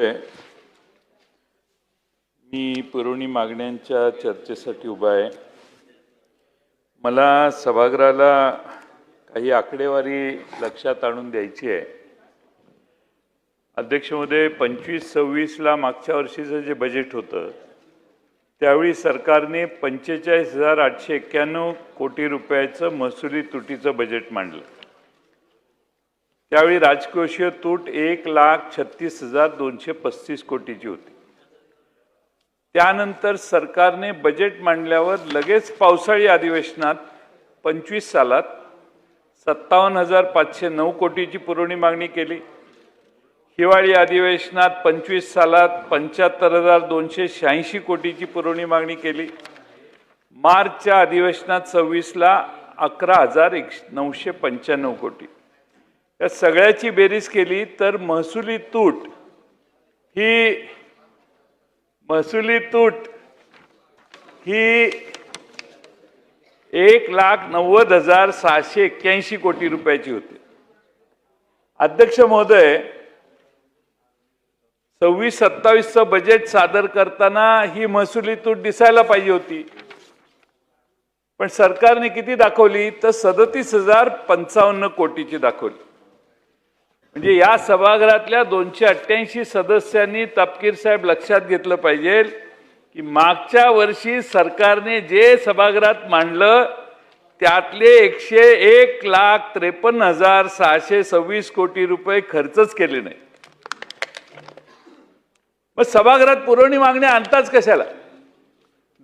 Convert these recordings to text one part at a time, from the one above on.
महोदय, मी पुरवणी मागण्यांच्या चर्चेसाठी उभा आहे। मला सभागृहाला काही आकडेवारी लक्षात आणून द्यायची आहे। अध्यक्ष महोदय, 25-26 ला मागच्या वर्षीचं जे बजेट होतं त्यावेळी सरकारने 45,891 कोटी रुपयाचं महसुली तुटीचं बजेट मांडलं। त्यावेळी राजकोषीय तूट 1,36,235 कोटीची होती। त्यानंतर सरकारने बजेट मांडल्यावर लगेच पावसाळी अधिवेशनात 25 सालात 57,509 कोटीची पुरवणी मागणी केली। हिवाळी अधिवेशनात 25 सालात 75,286 कोटीची पुरवणी मागणी केली। मार्चच्या अधिवेशनात 26 ला 11,995 कोटी। या सगळ्याची बेरीज केली तर महसुली तूट ही 1,90,681 कोटी रुपयाची होती। अध्यक्ष महोदय, 26-27 बजेट सादर करताना ही महसुली तूट दिसायला पाहिजे होती, पण सरकारने किती दाखवली तर 37,055 कोटीची दाखवली। म्हणजे या सभागृहातल्या 288 सदस्यांनी तपकीर साहेब लक्षात घेतलं पाहिजे की मागच्या वर्षी सरकारने जे सभागृहात मांडलं त्यातले 1,53,626 कोटी रुपये खर्चच केले नाही। मग सभागृहात पुरवणी मागण्या आणताच कशाला?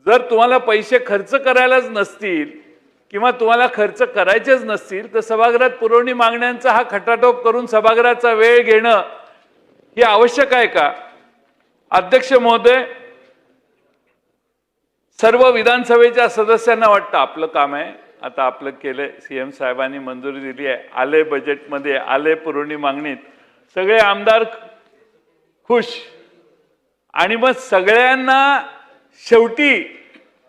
जर तुम्हाला पैसे खर्च करायलाच नसतील किंवा तुम्हाला खर्च करायचेच नसतील तर सभागृहात पुरवणी मागण्यांचा हा खटाटोप करून सभागृहाचा वेळ घेणं हे आवश्यक आहे का? अध्यक्ष महोदय, सर्व विधानसभेच्या सदस्यांना वाटतं आपलं काम आहे, आता आपलं केलंय, सीएम साहेबांनी मंजुरी दिली आहे, आले बजेटमध्ये, आले पुरवणी मागणीत, सगळे आमदार खुश, आणि मग सगळ्यांना शेवटी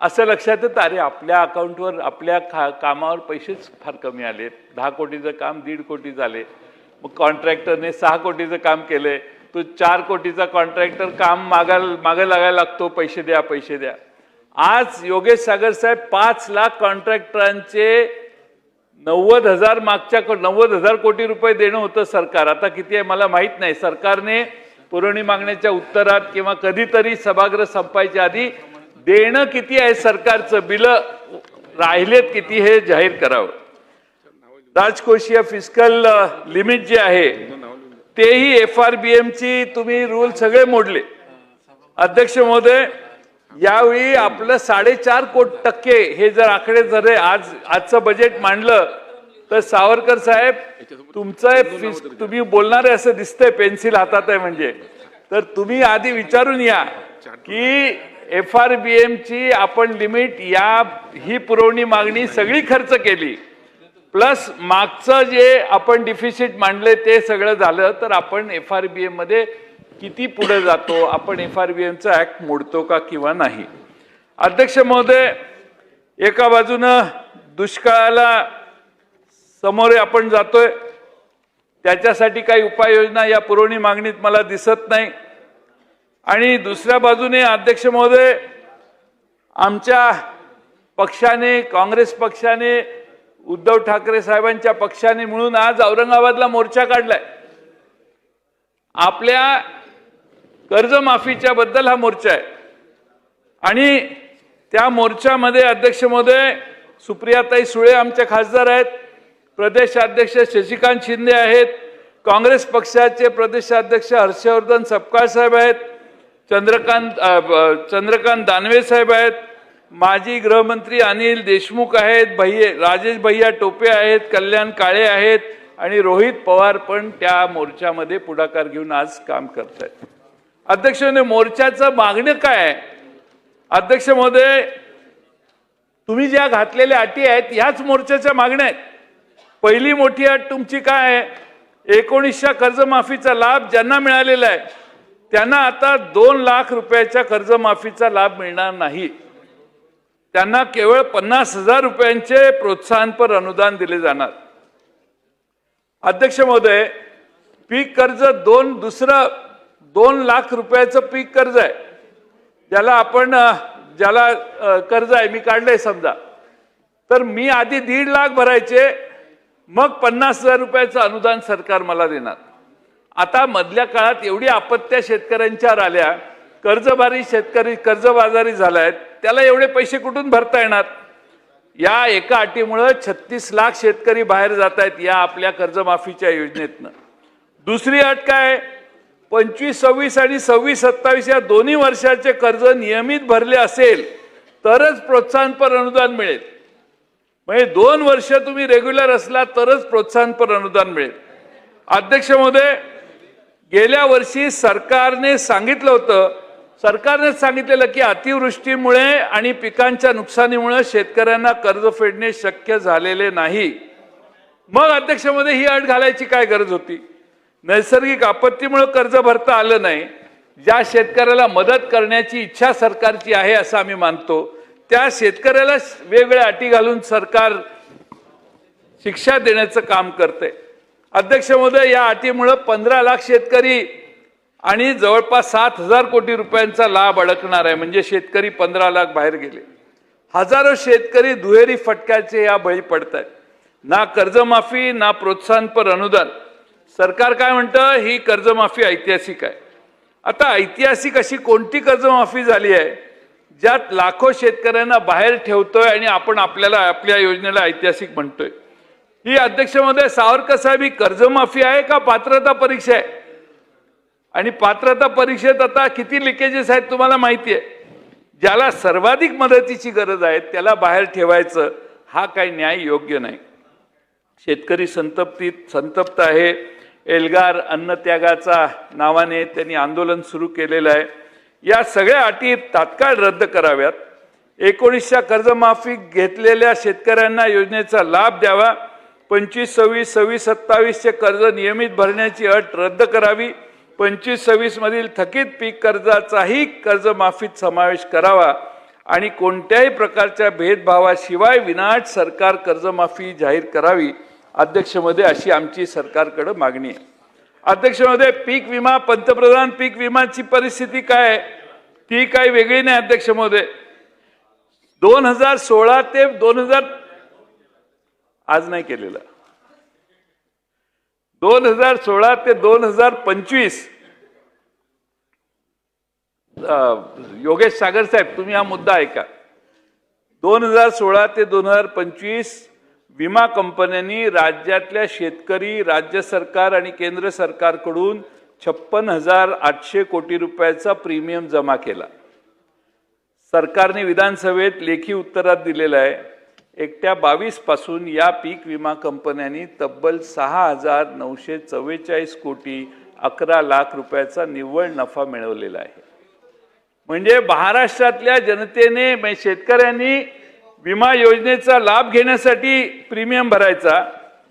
असं लक्षात येतं अरे आपल्या अकाउंटवर आपल्या कामावर पैसेच फार कमी आले, 10 कोटीचं काम 1.5 कोटी झाले। मग कॉन्ट्रॅक्टरने 6 कोटीचं काम केलंय, तो 4 कोटीचा कॉन्ट्रॅक्टर काम मागे लागायला लागतो, पैसे द्या पैसे द्या। आज योगेश सागर साहेब 5 लाख कॉन्ट्रॅक्टरांचे 90,000 मागच्या 90,000 कोटी रुपये देणं होतं सरकार, आता किती आहे मला माहित नाही। सरकारने पुरवणी मागण्याच्या उत्तरात किंवा कधीतरी सभागृह संपायच्या आधी देणं किती आहे सरकारचं, बिल राहिलेत किती हे जाहीर करावं। राजकोषीय फिस्कल लिमिट जे आहे तेही FRBM ची तुम्ही रूल सगळे मोडले। अध्यक्ष महोदय, यावेळी आपलं 4.5% हे जर आकडे जर आजचं बजेट मांडलं तर सावरकर साहेब तुमचं तुम्ही बोलणारे असं दिसतंय, पेन्सिल हातात आहे म्हणजे, तर तुम्ही आधी विचारून या की FRBM ची आपण लिमिट ही पुरवणी मागणी सगळी खर्च केली प्लस मागचं जे आपण डिफिसिट मांडले ते सगळं झालं तर आपण FRBM मध्ये किती पुढे जातो, आपण FRBM चा ऍक्ट मोडतो का किंवा नाही। अध्यक्ष महोदय, एका बाजूनं दुष्काळाला समोर आपण जातोय, त्याच्यासाठी काही उपाययोजना या पुरवणी मागणीत मला दिसत नाही, आणि दुसऱ्या बाजूने अध्यक्ष महोदय आमच्या पक्षाने, काँग्रेस पक्षाने, उद्धव ठाकरे साहेबांच्या पक्षाने मिळून आज औरंगाबादला मोर्चा काढलाय। आपल्या कर्जमाफीच्या बद्दल हा मोर्चा आहे, आणि त्या मोर्चामध्ये अध्यक्ष महोदय सुप्रियाताई सुळे आमच्या खासदार आहेत, प्रदेशाध्यक्ष शशिकांत शिंदे आहेत, काँग्रेस पक्षाचे प्रदेशाध्यक्ष हर्षवर्धन सपकाळ साहेब आहेत, चंद्रकांत दानवे साहेब आहेत, माजी गृहमंत्री अनिल देशमुख आहेत, राजेश भैया टोपे आहेत, कल्याण काळे आहेत, आणि रोहित पवार पण त्या मोर्चामध्ये पुढाकार घेऊन आज काम करत आहेत। अध्यक्ष महोदय, मोर्चाचं मागणं काय आहे? अध्यक्ष महोदय, तुम्ही ज्या घातलेल्या अटी आहेत ह्याच मोर्चाच्या मागण्या आहेत। पहिली मोठी अट तुमची काय आहे? 1900 कर्जमाफीचा लाभ ज्यांना मिळालेला आहे त्यांना आता 2 लाख रुपयाच्या कर्जमाफीचा लाभ मिळणार नाही, त्यांना केवळ 50,000 रुपयांचे प्रोत्साहनपर अनुदान दिले जाणार। अध्यक्ष महोदय, पीक कर्ज दुसरं 2 लाख रुपयाचं पीक कर्ज आहे, ज्याला कर्ज आहे, मी काढलंय समजा, तर मी आधी 1.5 लाख भरायचे, मग 50,000 रुपयाचं अनुदान सरकार मला देणार. आता मधल्या काळात एवढी आपत्त्या शेतकऱ्यांच्यावर आल्या, शेतकरी कर्जबाजारी झालाय, त्याला एवढे पैसे कुठून भरता येणार? या एका अटीमुळे 36 लाख शेतकरी बाहेर जात आहेत या आपल्या कर्जमाफीच्या योजनेतनं. दुसरी अट काय? 25-26 आणि 26-27 या दोन्ही वर्षाचे कर्ज नियमित भरले असेल तरच प्रोत्साहनपर अनुदान मिळेल. म्हणजे 2 वर्ष तुम्ही रेग्युलर असला तरच प्रोत्साहनपर अनुदान मिळेल. अध्यक्ष महोदय, गेल्या वर्षी सरकारने सांगितलेलं की अतिवृष्टीमुळे आणि पिकांच्या नुकसानीमुळे शेतकऱ्यांना कर्ज फेडणे शक्य झालेले नाही. मग अध्यक्ष महोदय, ही अट घालायची काय गरज होती? नैसर्गिक आपत्तीमुळे कर्ज भरता आलं नाही, ज्या शेतकऱ्याला मदत करण्याची इच्छा सरकारची आहे असं आम्ही मानतो, त्या शेतकऱ्याला वेगवेगळ्या अटी घालून सरकार शिक्षा देण्याचं काम करते. अध्यक्ष महोदय, या अटीमुळे 15 लाख शेतकरी आणि जवळपास 7,000 कोटी रुपयांचा लाभ अडकणार आहे. म्हणजे शेतकरी 15 लाख बाहेर गेले. हजारो शेतकरी दुहेरी फटक्याचे या बळी पडत आहेत. ना कर्जमाफी ना प्रोत्साहनपर अनुदान. सरकार काय म्हणतं? ही कर्जमाफी ऐतिहासिक आहे. आता ऐतिहासिक अशी कोणती कर्जमाफी झाली आहे ज्यात लाखो शेतकऱ्यांना बाहेर ठेवतोय आणि आपण आपल्या योजनेला ऐतिहासिक म्हणतोय? ही अध्यक्ष महोदय, सावरकर साहेब, ही कर्जमाफी आहे का पात्रता परीक्षा आहे? आणि पात्रता परीक्षेत आता किती लिकेजेस आहेत तुम्हाला माहिती आहे. ज्याला सर्वाधिक मदतीची गरज आहे त्याला बाहेर ठेवायचं, हा काही न्याय योग्य नाही. शेतकरी संतप्त आहे. एल्गार अन्नत्यागाचा नावाने त्यांनी आंदोलन सुरू केलेलं आहे. या सगळ्या अटी तात्काळ रद्द कराव्यात. 19च्या कर्जमाफी घेतलेल्या शेतकऱ्यांना योजनेचा लाभ द्यावा. 25-26, 26-27चे कर्ज नियमित भरण्याची अट रद्द करावी. 25-26 मधील थकीत पीक कर्जाचाही कर्जमाफीत समावेश करावा आणि कोणत्याही प्रकारच्या भेदभावाशिवाय विनाअट सरकार कर्जमाफी जाहीर करावी. अध्यक्ष महोदय, अशी आमची सरकारकडे मागणी आहे. अध्यक्ष महोदय, पीक विमा, पंतप्रधान पीक विमाची परिस्थिती काय आहे? ती काही वेगळी नाही. अध्यक्ष महोदय, 2016 ते 2000 आज नाही केलेलं, 2016 ते 2025 योगेश सागर साहेब, तुम्ही हा मुद्दा ऐका. 2016 ते 2025 विमा कंपन्यांनी राज्यातल्या शेतकरी, राज्य सरकार आणि केंद्र सरकारकडून 56,800 कोटी रुपयाचा प्रीमियम जमा केला. सरकारने विधानसभेत लेखी उत्तरात दिलेलं आहे, एकट्या 22 पासून या पीक विमा कंपन्यांनी तब्बल 6,944 कोटी 11 लाख रुपयाचा निव्वळ नफा मिळवलेला आहे. म्हणजे महाराष्ट्रातल्या जनतेने, शेतकऱ्यांनी विमा योजनेचा लाभ घेण्यासाठी प्रीमियम भरायचा,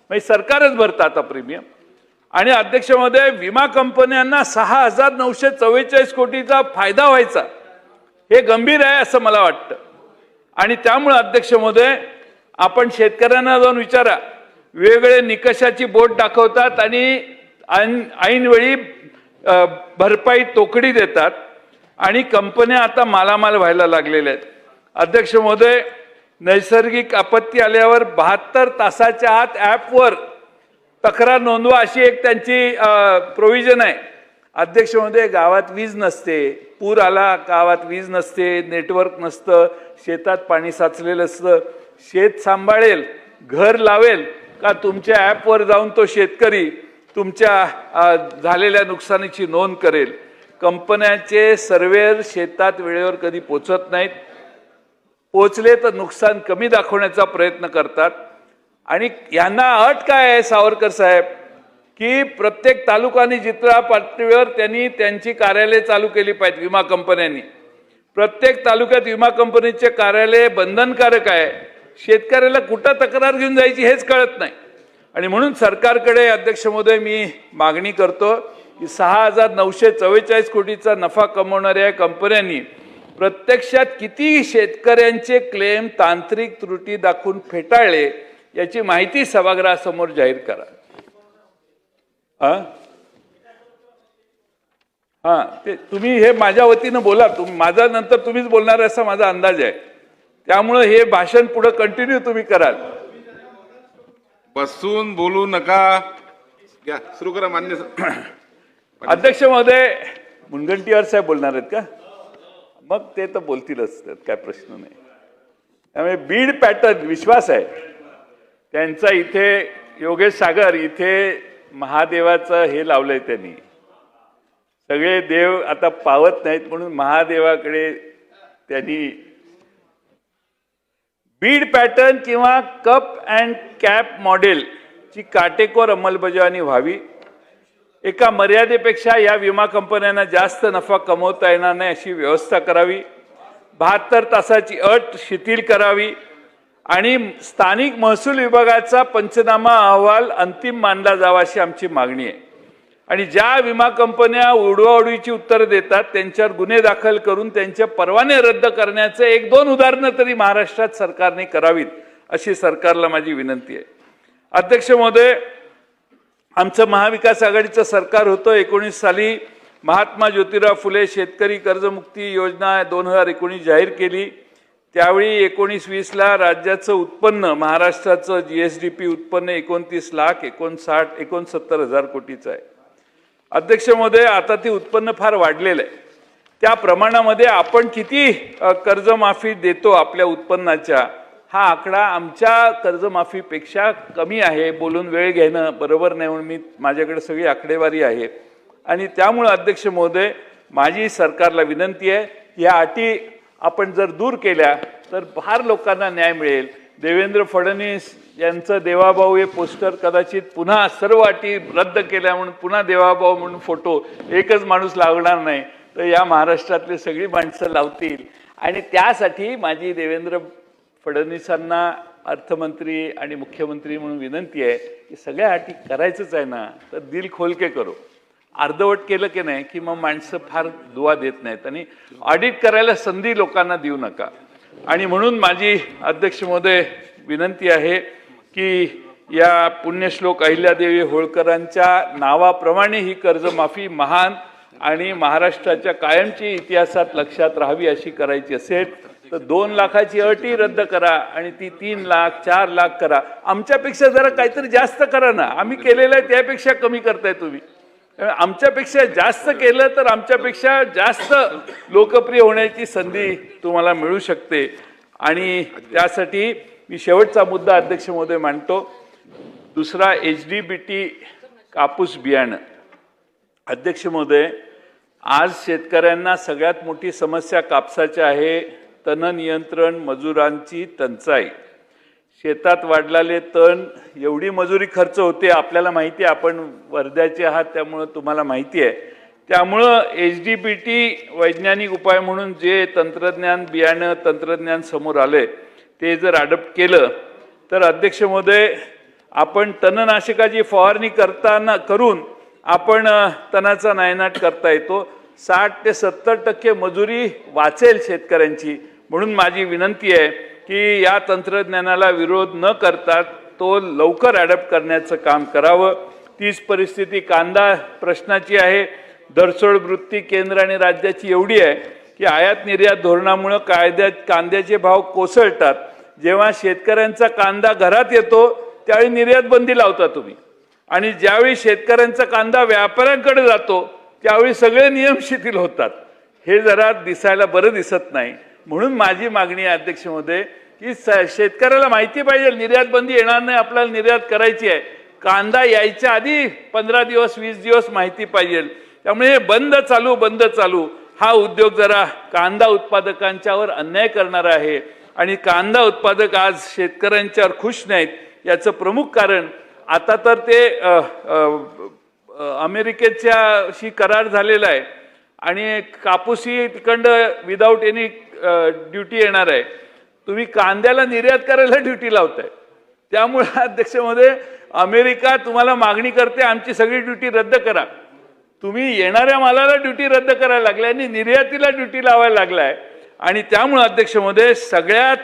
म्हणजे सरकारच भरतं आता प्रीमियम. आणि अध्यक्ष महोदय, विमा कंपन्यांना 6,944 कोटीचा फायदा व्हायचा, हे गंभीर आहे असं मला वाटतं. आणि त्यामुळे अध्यक्ष महोदय, आपण शेतकऱ्यांना जाऊन विचारा, वेगवेगळे निकषाची बोट दाखवतात आणि ऐनवेळी भरपाई तोकडी देतात आणि कंपन्या आता मालामाल व्हायला लागलेल्या आहेत. अध्यक्ष महोदय, नैसर्गिक आपत्ती आल्यावर 72 तासाच्या आत ॲपवर तक्रार नोंदवा अशी एक त्यांची प्रोव्हिजन आहे. अध्यक्ष महोदय, गावात वीज नसते, पूर आला, गावात वीज नसते, नेटवर्क नसतं, शेतात पाणी साचलेलं असतं, शेत सांभाळेल, घर लावेल का तुमच्या ॲपवर जाऊन तो शेतकरी तुमच्या झालेल्या नुकसानीची नोंद करेल? कंपन्यांचे सर्व्हेयर शेतात वेळेवर कधी पोचत नाहीत, पोचले तर नुकसान कमी दाखवण्याचा प्रयत्न करतात. आणि यांना अट काय आहे सावरकर साहेब, की प्रत्येक तालुका आणि जिल्हा पातळीवर त्यांनी त्यांची कार्यालय चालू केली पाहिजेत. विमा कंपन्यांनी प्रत्येक तालुक्यात विमा कंपनीचे कार्यालय बंधनकारक आहे. शेतकऱ्याला कुठं तक्रार घेऊन जायची हेच कळत नाही. आणि म्हणून सरकारकडे अध्यक्ष महोदय मी मागणी करतो की 6,944 कोटीचा नफा कमवणाऱ्या कंपन्यांनी प्रत्यक्षात किती शेतकऱ्यांचे क्लेम तांत्रिक त्रुटी दाखवून फेटाळले याची माहिती सभागृहासमोर जाहीर करा. हां, ते तुम्ही हे माझ्या वतीनं बोला, माझा नंतर तुम्हीच बोलणार असा माझा अंदाज आहे. त्यामुळे हे भाषण पुढे कंटिन्यू तुम्ही कराल. बसून बोलू नका. घ्या सुरू करा. मान्य अध्यक्ष महोदय, मुनगंटीवार साहेब बोलणार आहेत का? मग ते तर बोलतीलच, त्यात काय प्रश्न नाही. त्यामुळे बीड पॅटर्न विश्वास आहे त्यांचा. इथे योगेश सागर इथे महादेवाचं हे लावलंय त्यांनी. सगळे देव आता पावत नाहीत म्हणून महादेवाकडे त्यांनी बीड पॅटर्न किंवा कप अँड कॅप मॉडेल ची काटेकोर अंमलबजावणी व्हावी. एका मर्यादेपेक्षा या विमा कंपन्यांना जास्त नफा कमवता येणार नाही अशी व्यवस्था करावी. 72 तासाची अट शिथिल करावी आणि स्थानिक महसूल विभागाचा पंचनामा अहवाल अंतिम मानला जावा अशी आमची मागणी आहे. आणि ज्या विमा कंपन्या उडवाउडवीची उत्तरं देतात त्यांच्यावर गुन्हे दाखल करून त्यांचे परवाने रद्द करण्याचे 1-2 उदाहरणं तरी महाराष्ट्रात सरकारने करावीत अशी सरकारला माझी विनंती आहे. अध्यक्ष महोदय, आमचं महाविकास आघाडीचं सरकार होतं. 19 साली महात्मा ज्योतिराव फुले शेतकरी कर्जमुक्ती योजना 2019 जाहीर केली. त्यावेळी 19-20ला राज्याचं उत्पन्न, महाराष्ट्राचं GSDP उत्पन्न 29,59,69,000 कोटीचं आहे. अध्यक्ष महोदय, आता ते उत्पन्न फार वाढलेलं आहे. त्या प्रमाणामध्ये आपण किती कर्जमाफी देतो आपल्या उत्पन्नाच्या, हा आकडा आमच्या कर्जमाफीपेक्षा कमी आहे. बोलून वेळ घेणं बरोबर नाही म्हणून माझ्याकडे सगळी आकडेवारी आहे. आणि त्यामुळे अध्यक्ष महोदय, माझी सरकारला विनंती आहे, या अटी आपण जर दूर केल्या तर फार लोकांना न्याय मिळेल. देवेंद्र फडणवीस यांचं देवाभाऊ हे पोस्टर कदाचित पुन्हा सर्व अटी रद्द केल्या म्हणून पुन्हा देवाभाऊ म्हणून फोटो एकच माणूस लावणार नाही, तर या महाराष्ट्रातली सगळी माणसं लावतील. आणि त्यासाठी माझी देवेंद्र फडणवीसांना अर्थमंत्री आणि मुख्यमंत्री म्हणून विनंती आहे की सगळ्या अटी करायचंच आहे ना, तर दिल खोल के करो. अर्धवट केलं की नाही की मग माणसं फार दुवा देत नाहीत आणि ऑडिट करायला संधी लोकांना देऊ नका. आणि म्हणून माझी अध्यक्ष महोदय विनंती आहे की या पुण्यश्लोक अहिल्यादेवी होळकरांच्या नावाप्रमाणे ही कर्जमाफी महान आणि महाराष्ट्राच्या कायमची इतिहासात लक्षात राहावी अशी करायची असेल तर 2 लाखाची अटही रद्द करा आणि ती 3 लाख 4 लाख करा. आमच्यापेक्षा जरा काहीतरी जास्त करा ना. आम्ही केलेलं आहे त्यापेक्षा कमी करताय तुम्ही. आमच्यापेक्षा जास्त केलं तर आमच्यापेक्षा जास्त लोकप्रिय होण्याची संधी तुम्हाला मिळू शकते. आणि त्यासाठी मी शेवटचा मुद्दा अध्यक्ष महोदय मांडतो. दुसरा HDBT कापूस बियाणं. अध्यक्ष महोदय, आज शेतकऱ्यांना सगळ्यात मोठी समस्या कापसाची आहे. तण नियंत्रण, मजुरांची टंचाई. शेतात वाढलेले तण, एवढी मजुरी खर्च होते आपल्याला माहिती आहे. आपण वर्ध्याचे आहात त्यामुळं तुम्हाला माहिती आहे. त्यामुळं HDBT वैज्ञानिक उपाय म्हणून जे तंत्रज्ञान, बियाणं तंत्रज्ञान समोर आले ते जर अडॉप्ट केलं तर अध्यक्ष महोदय, आपण तणनाशकाची फवारणी करून आपण तणाचा नायनाट करता येतो. 60 ते 70% मजुरी वाचेल शेतकऱ्यांची. म्हणून माझी विनंती आहे की या तंत्रज्ञानाला विरोध न करता तो लवकर अडॉप्ट करण्याचं काम करावं. तीच परिस्थिती कांदा प्रश्नाची आहे. दरसोड वृत्ती केंद्र आणि राज्याची एवढी आहे की आयात निर्यात धोरणामुळे कांद्याचे भाव कोसळतात. जेव्हा शेतकऱ्यांचा कांदा घरात येतो त्यावेळी निर्यात बंदी लावता तुम्ही, आणि ज्यावेळी शेतकऱ्यांचा कांदा व्यापाऱ्यांकडे जातो त्यावेळी सगळे नियम शिथिल होतात. हे जरा दिसायला बरं दिसत नाही. म्हणून माझी मागणी आहे अध्यक्ष महोदय की शेतकऱ्याला माहिती पाहिजे निर्यात बंदी येणार नाही, आपल्याला निर्यात करायची आहे. कांदा यायच्या आधी 15 दिवस 20 दिवस माहिती पाहिजे. त्यामुळे बंद चालू हा उद्योग जरा कांदा उत्पादकांच्यावर अन्याय करणारा आहे. आणि कांदा उत्पादक आज शेतकऱ्यांच्यावर खुश नाहीत. याचं प्रमुख कारण आता तर ते अमेरिकेच्याशी करार झालेला आहे आणि कापूसही तिकडं विदाऊट एनी ड्युटी येणार आहे. तुम्ही कांद्याला निर्यात करायला ड्युटी लावताय. त्यामुळे अध्यक्ष महोदय, अमेरिका तुम्हाला मागणी करते आमची सगळी ड्युटी रद्द करा. तुम्ही येणाऱ्या मालाला ड्युटी रद्द करायला लागलाय आणि निर्यातीला ड्युटी लावायला लागलाय. आणि त्यामुळे अध्यक्ष महोदय, सगळ्यात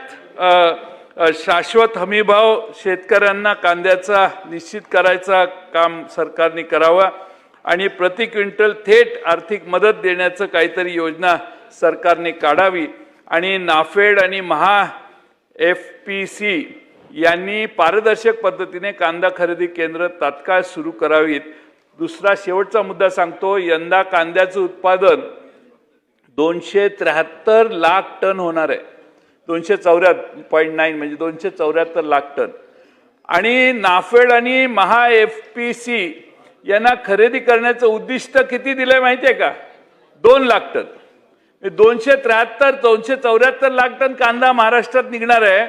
शाश्वत हमीभाव शेतकऱ्यांना कांद्याचा निश्चित करायचा काम सरकारने करावा. आणि प्रति क्विंटल थेट आर्थिक मदत देण्याचं काहीतरी योजना सरकारने काढावी आणि नाफेड आणि महा FPC यांनी पारदर्शक पद्धतीने कांदा खरेदी केंद्र तात्काळ सुरू करावीत. दुसरा शेवटचा मुद्दा सांगतो. यंदा कांद्याचं उत्पादन 273 लाख टन होणार आहे. 274.9 म्हणजे 274 लाख टन. आणि नाफेड आणि महा FPC यांना खरेदी करण्याचं उद्दिष्ट किती दिलंय माहितीये का? 2 लाख टन. 274 लाख टन कांदा महाराष्ट्रात निघणार आहे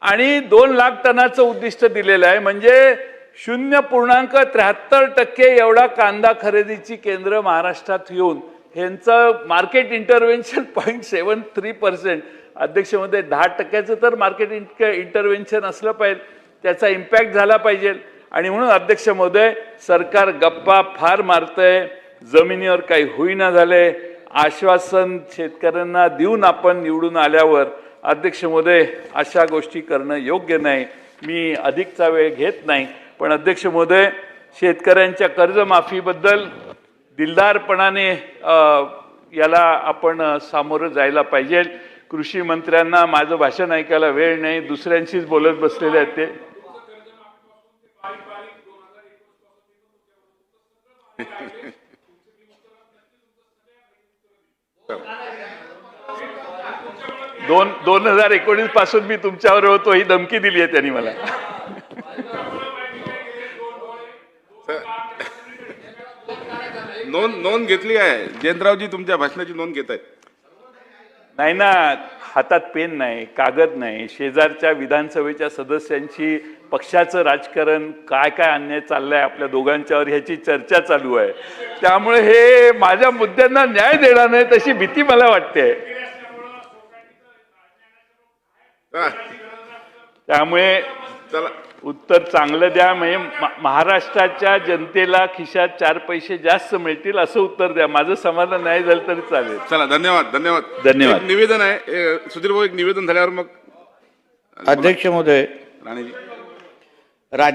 आणि 2 लाख टनाचं उद्दिष्ट दिलेलं आहे. म्हणजे 0.73% एवढा कांदा खरेदीची केंद्र महाराष्ट्रात येऊन ह्यांचं मार्केट इंटरव्हेन्शन 0.73%. अध्यक्ष महोदय 10% तर मार्केट इंटरव्हेन्शन असलं पाहिजे, त्याचा इम्पॅक्ट झाला पाहिजे. आणि म्हणून अध्यक्ष महोदय सरकार गप्पा फार मारतंय, जमिनीवर काही होईना झाले. आश्वासन शेतकऱ्यांना देऊन आपण निवडून आल्यावर अध्यक्ष महोदय अशा गोष्टी करणं योग्य नाही. मी अधिकचा वेळ घेत नाही, पण अध्यक्ष महोदय शेतकऱ्यांच्या कर्जमाफीबद्दल दिलदारपणाने याला आपण सामोरं जायला पाहिजे. कृषी मंत्र्यांना माझं भाषण ऐकायला वेळ नाही, दुसऱ्यांशीच बोलत बसलेले आहेत ते. दोन 2019 पासून मी तुमच्यावर होतो ही धमकी दिली आहे त्यांनी मला. नोंद घेतली आहे. जयंतरावजी तुमच्या भाषणाची नोंद घेत आहेत. नाही ना, हातात पेन नाही, कागद नाही. शेजारच्या विधानसभेच्या सदस्यांची पक्षाचं राजकारण काय काय अन्याय चाललाय आपल्या दोघांच्यावर ह्याची चर्चा चालू आहे. त्यामुळे हे माझ्या मुद्द्यांना न्याय देणार नाही तशी भीती मला वाटते. त्यामुळे चला उत्तर चांगलं द्या, म्हणजे महाराष्ट्राच्या जनतेला खिशात 4 पैसे जास्त मिळतील असं उत्तर द्या. माझं समाधान नाही झालं तरी चालेल. चला धन्यवाद. धन्यवाद. एक निवेदन आहे सुधीर भाऊ, एक निवेदन झाल्यावर मग अध्यक्ष महोदय, राणेजी राज्यात